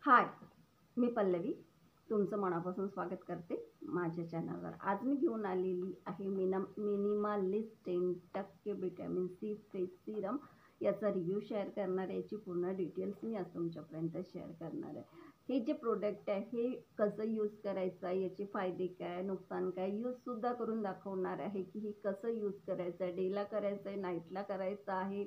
हाय, मी पल्लवी तुमचं मनापासून स्वागत करते माझ्या चॅनलवर। आज मी घेऊन आलेली आहे Minimalist 10% vitamin C face serum याचा रिव्ह्यू शेअर करणार आहे। याची पूर्ण डिटेल्स मी आज तुमच्यापर्यंत शेअर करणार आहे। हे जे प्रोडक्ट आहे हे कसं यूज करायचं आहे, याचे फायदे काय, नुकसान काय, यूजसुद्धा करून दाखवणार आहे की हे कसं यूज करायचं आहे, डेला करायचं आहे, नाईटला करायचं आहे,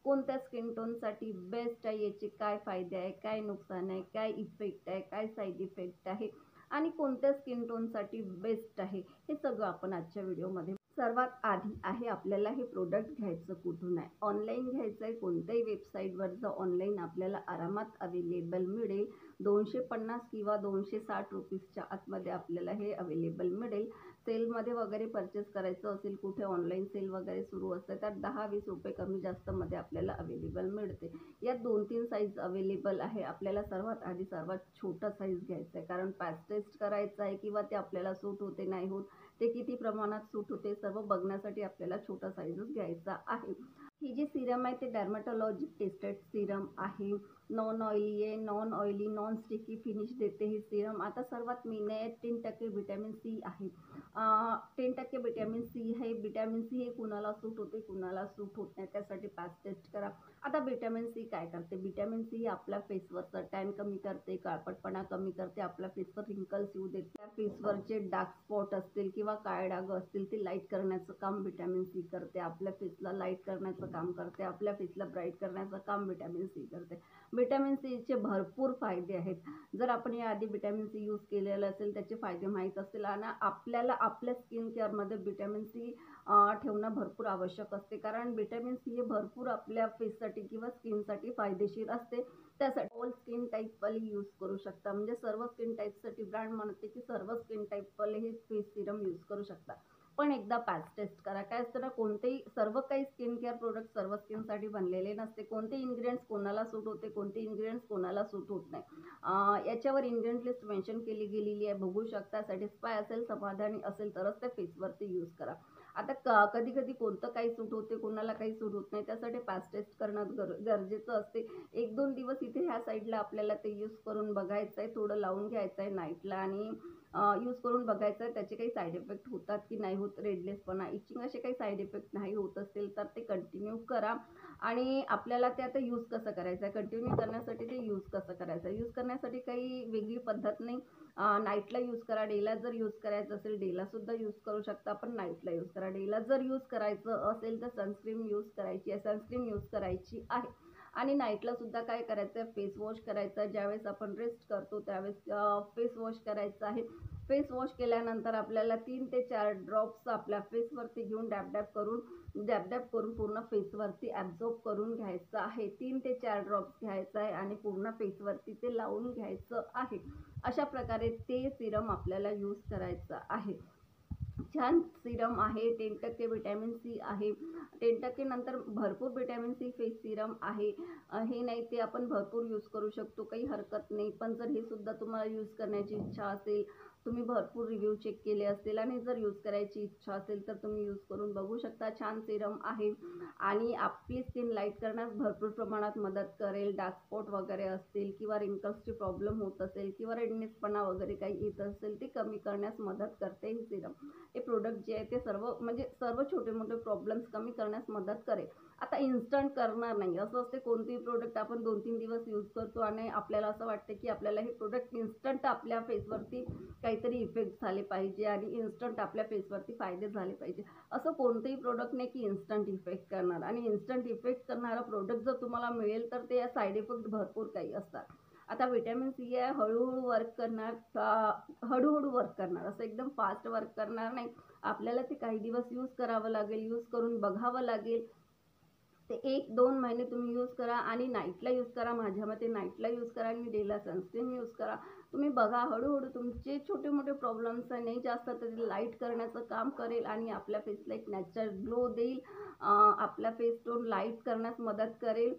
कोणत्या स्किन टोनसाठी बेस्ट आहे, याचे काय फायदे आहे, काय नुकसान आहे, काय इफेक्ट आहे, काय साईड इफेक्ट आहे आणि कोणत्या स्किन टोनसाठी बेस्ट आहे, हे सगळं आपण आजच्या व्हिडिओमध्ये। सर्वात आधी आहे आपल्याला हे प्रोडक्ट घ्यायचं कुठून आहे। ऑनलाईन घ्यायचं आहे, कोणत्याही वेबसाईटवरचं ऑनलाईन आपल्याला आरामात अवेलेबल मिळेल। 250 किंवा 260 रुपीजच्या आतमध्ये आपल्याला हे अवेलेबल मिळेल। सेलमध्ये वगैरे परचेस करायचं असेल, कुठे ऑनलाईन सेल वगैरे सुरू असते तर 10-20 रुपये कमी जास्तमध्ये आपल्याला अवेलेबल मिळते। यात 2-3 साईज अवेलेबल आहे। आपल्याला सर्वात आधी सर्वात छोटा साईज घ्यायचा आहे, कारण पॅच टेस्ट करायचं आहे किंवा ते आपल्याला सूट होते नाही होत, ते किती प्रमाणात सूट होते सर्व बघण्यासाठी आपल्याला छोटा साईजच घ्यायचा आहे। ही जी सिरम आहे ते डर्मेटोलॉजी टेस्टेड सिरम आहे। नॉन ऑइली आहे, non oily, non sticky finish देते ही सिरम। आता सर्वात मेन आहे 10% विटॅमिन सी आहे। 10% विटॅमिन सी आहे। विटॅमिन सी हे कुणाला सूट होते कुणाला सूट होत नाही, त्यासाठी पॅच टेस्ट करा। आता विटॅमिन सी काय करते, विटॅमिन सी आपल्या फेसवरचा टॅन कमी करते, काळपटपणा कमी करते, आपल्या फेसवर रिंकल्स येऊ देते, फेसवरचे डार्क स्पॉट असतील किंवा काळे डाग असतील ते लाईट करण्याचं काम विटॅमिन सी करते। आपल्या फेसला लाईट करण्याचं काम करते, आपल्या फेसला ब्राईट करण्याचं काम विटॅमिन सी करते। विटॅमिन सीचे भरपूर फायदे आहेत। जर आपण याआधी विटॅमिन सी यूज केलेलं असेल, त्याचे फायदे माहीत असतील आणि आपल्याला आपल्या स्किन केअरमध्ये विटॅमिन सी ठेवणं भरपूर आवश्यक असते, कारण विटॅमिन सी हे भरपूर आपल्या फेससाठी किंवा स्किनसाठी फायदेशीर असते। त्यासाठी ऑल स्किन टाईपवाले यूज करू शकता, म्हणजे सर्व स्किन टाईपसाठी ब्रँड म्हणते की सर्व स्किन टाईपवाले हे फेस सिरम यूज करू शकता। पण एकदा पॅच टेस्ट करा। काय असतं ना, कोणतेही सर्व काही स्किन केअर प्रोडक्ट सर्व स्किनसाठी बनलेले नसते। कोणते इन्ग्रेडियंट्स कोणाला सूट होते, कोणते इन्ग्रेडियंट्स कोणाला सूट होत नाही, याच्यावर इन्ग्रेडियंट लिस्ट मेन्शन केली गेलेली आहे, बघू शकता। सॅटिस्फाय असेल, समाधानी असेल तरच त्या फेसवरती यूज करा। आता कधी कधी कोणतं काही सूट होते, कोणाला काही सूट होत नाही, त्यासाठी पॅच टेस्ट करणं गरजेचं असते। 1-2 दिवस इथे ह्या साईडला आपल्याला ते यूज करून बघायचं आहे, थोडं लावून घ्यायचं आहे नाईटला आणि यूज करून बघायचं आहे त्याचे काही साईड इफेक्ट होतात की नाही होत, रेडनेसपणा, इचिंग असे काही साईड इफेक्ट नाही होत असतील तर ते कंटिन्यू करा। आणि आपल्याला ते आता यूज कसं करायचं आहे, कंटिन्यू करण्यासाठी ते यूज कसं करायचं आहे, यूज करण्यासाठी काही वेगळी पद्धत नाही। नाईटला यूज करा। डेला जर यूज करायचं असेल डेलासुद्धा यूज करू शकता, पण नाईटला यूज करा। डेला जर यूज करायचं असेल तर सनस्क्रीन यूज करायची आहे, सनस्क्रीन यूज करायची आहे। आणि नाईटला सुद्धा काय करायचं आहे, फेस वॉश करायचं आहे। ज्यावेळेस आपण रेस्ट करतो त्यावेळेस फेस वॉश करायचं आहे। फेस वॉश केल्यानंतर आपल्याला 3 ते 4 ड्रॉप्स आपल्या फेसवरती घेऊन डॅब डॅब करून पूर्ण फेसवरती ॲब्झॉर्ब करून घ्यायचं आहे। 3 ते 4 ड्रॉप्स घ्यायचं आहे आणि पूर्ण फेसवरती ते लावून घ्यायचं आहे। अशा प्रकारे ते सिरम आपल्याला यूज करायचं आहे। छान सिरम आहे। 10% विटॅमिन सी आहे। 10% नंतर भरपूर विटॅमिन सी फेस सिरम आहे। हे नाही ते आपण भरपूर यूज करू शकतो, काही हरकत नाही। पण जर हे सुद्धा तुम्हाला यूज करण्याची इच्छा असेल, तुम्ही भरपूर रिव्ह्यू चेक केले असतील आणि जर यूज करायची इच्छा असेल तर तुम्ही यूज करून बघू शकता। छान सिरम आहे आणि आपली स्किन लाईट करण्यास भरपूर प्रमाणात मदत करेल। डार्क स्पॉट वगैरे असतील किंवा रिंकल्सची प्रॉब्लेम होत असेल किंवा रेडनेसपणा वगैरे काही येत असेल ते कमी करण्यास मदत करते ही सिरम। हे प्रोडक्ट जे आहे ते सर्व छोटे मोठे प्रॉब्लेम्स कमी करण्यास मदत करेल। आता इन्स्टंट करणार नाही, असं असते कोणतेही प्रोडक्ट आपण 2-3 दिवस यूज करतो आणि आपल्याला असं वाटतं की आपल्याला हे प्रोडक्ट इन्स्टंट आपल्या फेसवरती काहीतरी इफेक्ट झाले पाहिजे आणि इन्स्टंट आपल्या फेसवरती फायदे झाले पाहिजे। असं कोणतेही प्रोडक्ट नाही की इन्स्टंट इफेक्ट करणार, आणि इन्स्टंट इफेक्ट करणारा प्रोडक्ट जर तुम्हाला मिळेल तर ते साईड इफेक्ट भरपूर काही असतात। आता विटॅमिन सी आहे, हळूहळू वर्क करणार, असं एकदम फास्ट वर्क करणार नाही। आपल्याला ते काही दिवस यूज करावं लागेल, यूज करून बघावं लागेल। ते 1-2 महिने तुम्ही यूज करा आणि नाईटला यूज करा। माझ्या मते नाईटला यूज करा आणि डेला सनस्क्रीन यूज करा। तुम्ही बघा हळूहळू तुमचे छोटे मोठे प्रॉब्लेम्स नाही जास्त तर ते लाईट करण्याचं काम करेल आणि आपल्या फेसला एक नॅचरल ग्लो देईल, आपल्या फेस टोन लाईट करण्यास मदत करेल।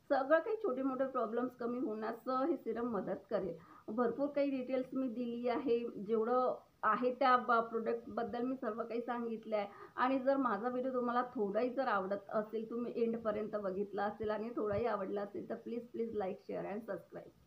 सगळं काही छोटे मोठे प्रॉब्लेम्स कमी होण्यास हे सिरम मदत करेल। भरपूर काही डिटेल्स मी दिली आहे, जेवढं आहे त्या प्रोडक्टबद्दल मी सर्व काही सांगितलं आहे। आणि जर माझा व्हिडिओ तुम्हाला थोडाही जर आवडत असेल, तुम्ही एंडपर्यंत बघितला असेल आणि थोडाही आवडला असेल तर please like, share and subscribe.